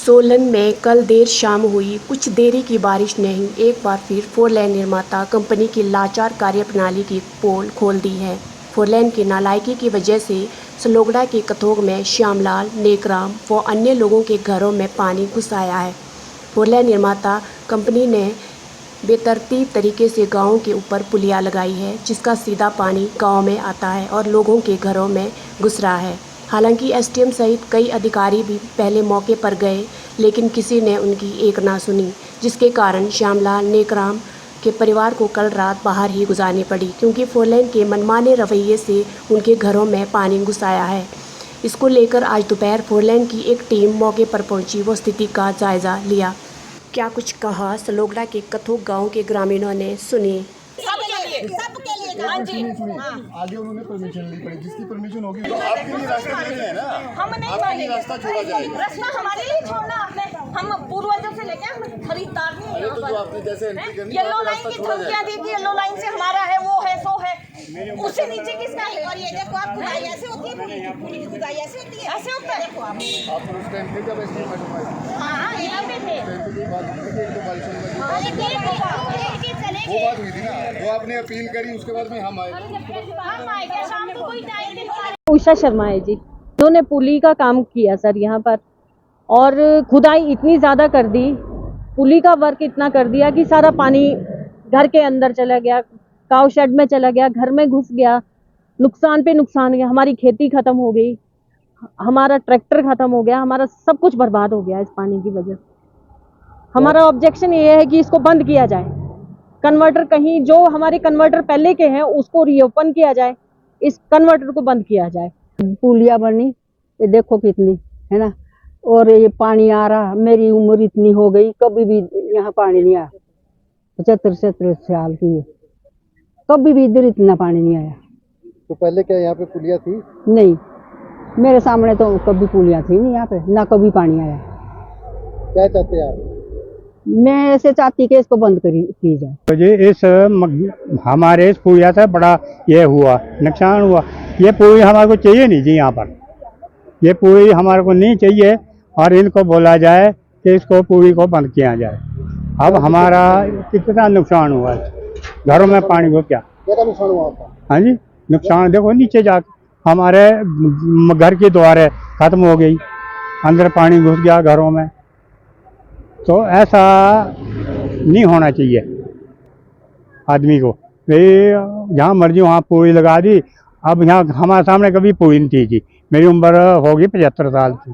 सोलन में कल देर शाम हुई कुछ देरी की बारिश ने ही एक बार फिर फोरलेन निर्माता कंपनी की लाचार कार्यप्रणाली की पोल खोल दी है। फोरलेन की नालायकी की वजह से सलोगड़ा के कथोग में श्यामलाल, नेकराम व अन्य लोगों के घरों में पानी घुस आया है। फोरलेन निर्माता कंपनी ने बेतरतीब तरीके से गाँव के ऊपर पुलिया लगाई है, जिसका सीधा पानी गाँव में आता है और लोगों के घरों में घुस रहा है। हालांकि एसडीएम सहित कई अधिकारी भी पहले मौके पर गए, लेकिन किसी ने उनकी एक ना सुनी, जिसके कारण श्यामलाल, नेकराम के परिवार को कल रात बाहर ही गुजारनी पड़ी, क्योंकि फोरलेन के मनमाने रवैये से उनके घरों में पानी घुस आया है। इसको लेकर आज दोपहर फोरलेन की एक टीम मौके पर पहुंची व स्थिति का जायजा लिया। क्या कुछ कहा सलोगड़ा के कथोग गाँव के ग्रामीणों ने, सुनिए। सबके लिए हाँ जी, आगे उन्होंने परमिशन ली पड़ी, जिसकी परमिशन होगी तो आपके लिए रास्ता दे रहे हैं ना। हम नहीं मानेंगे, रास्ता छोड़ा जाएगा। रास्ता हमारे लिए छोड़ना आपने, हम पूर्वजों से लेके हम खरीदार नहीं है। तो जो आपने जैसे एंट्री करनी येलो लाइन की धमकियां दी कि येलो लाइन से हमारा है, वो है, सो है, उससे नीचे किसका है? और ये देखो आप खुदाई ऐसे होती है, पूरी की खुदाई ऐसे होती है, ऐसे होता है। देखो आप उस टाइम पे जब एस्टीमेट हाँ यहाँ पे थे, वो बात हुई थी ना, वो आपने अपील करी, उसके बाद में हम आए। शाम को कोई टाइम उषा शर्मा है जी। उन्होंने पुली का काम किया सर यहाँ पर, और खुदाई इतनी ज़्यादा कर दी, पुली का वर्क इतना कर दिया कि सारा पानी घर के अंदर चला गया, काऊ शेड में चला गया, घर में घुस गया, नुकसान पे नुकसान गया। हमारी खेती खत्म हो गई, हमारा ट्रैक्टर खत्म हो गया, हमारा सब कुछ बर्बाद हो गया इस पानी की वजह से। हमारा ऑब्जेक्शन ये है कि इसको बंद किया जाए। कन्वर्टर कहीं जो हमारे कन्वर्टर पहले के हैं उसको रीओपन किया जाए, इस कन्वर्टर को बंद किया जाए। पुलिया बनी, ये देखो कितनी है ना, और ये पानी आ रहा। मेरी उम्र इतनी हो गई, कभी भी यहाँ पानी नहीं आया। 75 साल की है, कभी भी इधर इतना पानी नहीं आया। तो पहले क्या यहाँ पे पुलिया थी? नहीं, मेरे सामने तो कभी पुलिया थी नहीं यहाँ पे, ना कभी पानी आया। क्या चाहते हैं आप? मैं ऐसे चाहती कि इसको बंद की जाए। तो ये इस हमारे इस पुलिया से बड़ा ये हुआ नुकसान हुआ। ये पुली हमारे को चाहिए नहीं जी, यहाँ पर ये पुली हमारे को नहीं चाहिए, और इनको बोला जाए कि इसको पुली को बंद किया जाए। अब हमारा कितना नुकसान हुआ है, घरों में पानी घुस गया। क्या नुकसान हुआ आपका? हाँ जी, नुकसान देखो नीचे जाके हमारे घर की द्वारें खत्म हो गई, अंदर पानी घुस गया घरों में। तो ऐसा नहीं होना चाहिए आदमी को। जहाँ मर्जी वहाँ पूरी लगा दी। अब यहाँ हमारे सामने कभी पूरी नहीं थी जी, मेरी उम्र होगी 75 साल की,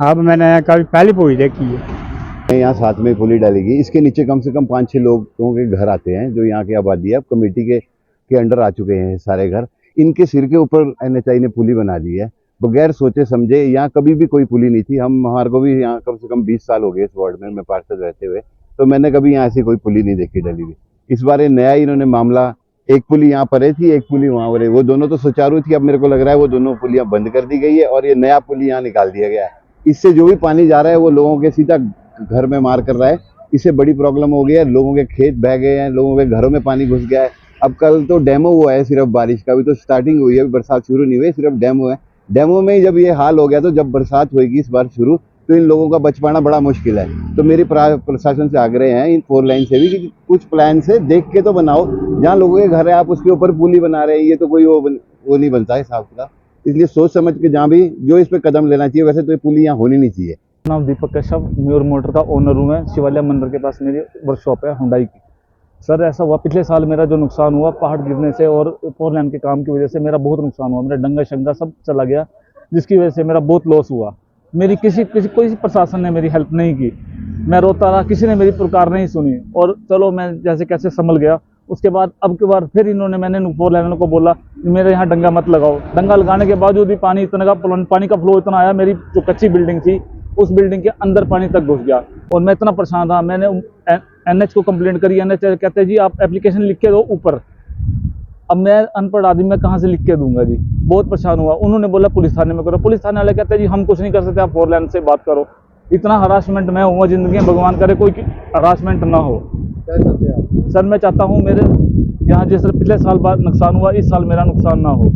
अब मैंने कभी पहली पूरी देखी है। यहाँ साथ में पुली डालेगी, इसके नीचे कम से कम 5-6 लोगों के घर आते हैं जो यहाँ की आबादी है। अब कमेटी के अंडर आ चुके हैं सारे घर। इनके सिर के ऊपर NHI ने पुली बना दी है बगैर सोचे समझे। यहाँ कभी भी कोई पुली नहीं थी। हमारे को भी यहाँ कम से कम 20 साल हो गए इस वार्ड में, मैं पार्षद रहते हुए, तो मैंने कभी यहाँ ऐसी कोई पुली नहीं देखी डली हुई। इस बार नया इन्होंने मामला, एक पुली यहाँ पर थी, एक पुली वहाँ पर है, वो दोनों तो सुचारू थी। अब मेरे को लग रहा है वो दोनों पुलियाँ बंद कर दी गई है और ये नया पुली यहाँ निकाल दिया गया है। इससे जो भी पानी जा रहा है वो लोगों के सीधा घर में मार कर रहा है। इससे बड़ी प्रॉब्लम हो गई है, लोगों के खेत बह गए हैं, लोगों के घरों में पानी घुस गया है। अब कल तो डेमो हुआ है सिर्फ बारिश का, अभी तो स्टार्टिंग हुई है, बरसात शुरू नहीं हुई, सिर्फ डेमो है। डेमो में ही जब ये हाल हो गया तो जब बरसात होगी इस बार शुरू, तो इन लोगों का बच पाना बड़ा मुश्किल है। तो मेरी प्रशासन से आग्रह है, इन 4 लाइन से भी, कि कुछ प्लान से देख के तो बनाओ। जहाँ लोगों के घर है आप उसके ऊपर पुली बना रहे हैं, ये तो कोई वो नहीं बनता है हिसाब किताब। इसलिए सोच समझ के जहाँ भी जो इस पे कदम लेना चाहिए, वैसे तो ये पुली यहाँ होनी नहीं चाहिए। नाम दीपक कश्यप, म्यूर मोटर का ओनर हूँ मैं। शिवालय मंदिर के पास मेरी वर्कशॉप है हुंडई की। सर ऐसा हुआ, पिछले साल मेरा जो नुकसान हुआ पहाड़ गिरने से और फोरलेन के काम की वजह से मेरा बहुत नुकसान हुआ। मेरा डंगा शंगा सब चला गया, जिसकी वजह से मेरा बहुत लॉस हुआ। मेरी कोई प्रशासन ने मेरी हेल्प नहीं की। मैं रोता रहा, किसी ने मेरी पुकार नहीं सुनी, और चलो मैं जैसे कैसे संभल गया। उसके बाद अब की बार फिर मैंने फोरलेन को बोला मेरे यहाँ डंगा मत लगाओ। डंगा लगाने के बावजूद भी पानी का फ्लो इतना आया, मेरी जो कच्ची बिल्डिंग थी उस बिल्डिंग के अंदर पानी तक घुस गया, और मैं इतना परेशान रहा। मैंने NH को कंप्लेंट करी। NH कहते हैं जी आप एप्लीकेशन लिख के दो ऊपर। अब मैं अनपढ़ आदमी, मैं कहाँ से लिख के दूंगा जी। बहुत परेशान हुआ। उन्होंने बोला पुलिस थाने में करो। पुलिस थाने वाले कहते हैं जी हम कुछ नहीं कर सकते, आप फोरलेन से बात करो। इतना हरासमेंट मैं हुआ जिंदगी में, भगवान करे कोई हरासमेंट ना हो। क्या चाहते हैं आप? सर मैं चाहता हूँ मेरे यहाँ जिस पिछले साल बाद नुकसान हुआ, इस साल मेरा नुकसान ना हो।